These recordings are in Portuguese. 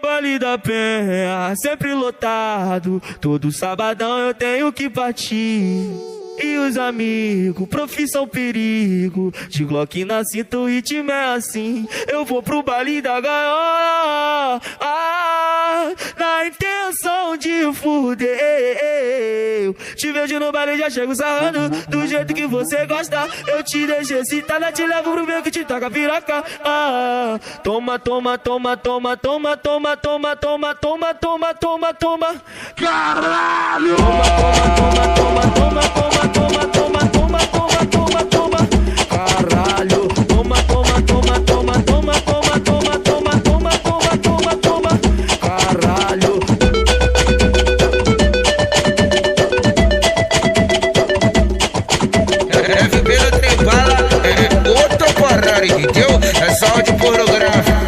Baile da Penha, sempre lotado. Todo sabadão eu tenho que partir. E os amigos, profissão perigo. De Glock na cinta, o ritmo é assim. Eu vou pro baile da gaiola, na intenção de fuder. Te vejo no baile, já chego sarrando do jeito que você gosta. Eu te deixo excitada, te levo pro meio que te toca piroca. Toma, toma, toma, toma, toma, toma, toma, toma, toma, toma, toma, toma. Caralho! Toma, toma, toma, toma, toma, toma, toma, toma, toma, toma, toma. Caralho! Toma, toma, toma, toma, toma, toma, toma, toma, toma, toma, toma, toma. Caralho! FB no Trembala é outra parada, entendeu? É só de pornográfico.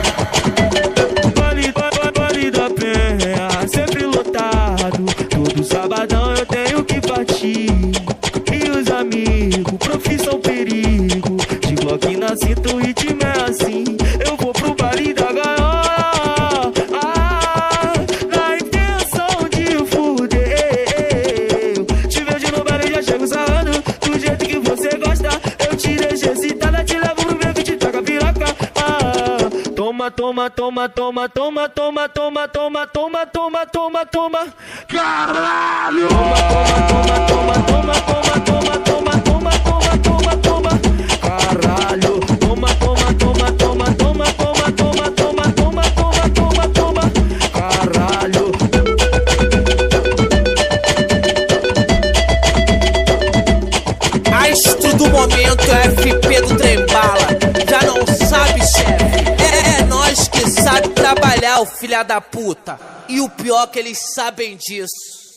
Baile da Penha, sempre lotado. Todo sabadão eu tenho que partir. E os amigos, profissão perigo. De Glock na cinta, o ritmo é assim. Eu vou pro baile da gaiola, na intenção de fuder. Te vejo no baile, já chego sarrando do jeito que você gosta. Eu te deixo excitada, te levo pro meio que te toca piroca. Toma, toma, toma, toma, toma, toma, toma, toma, toma, toma, toma, toma. Caralho! Toma, toma, toma, toma, toma, toma, toma, toma, toma, toma, toma. Caralho! Toma, toma, toma, toma, toma, toma, toma, toma, toma, toma, toma, toma. Caralho! Astro do momento, FP do Trembala. Já não sabe, chefe? É nós que sabe trabalhar, o filha da puta. E o pior que eles sabem disso.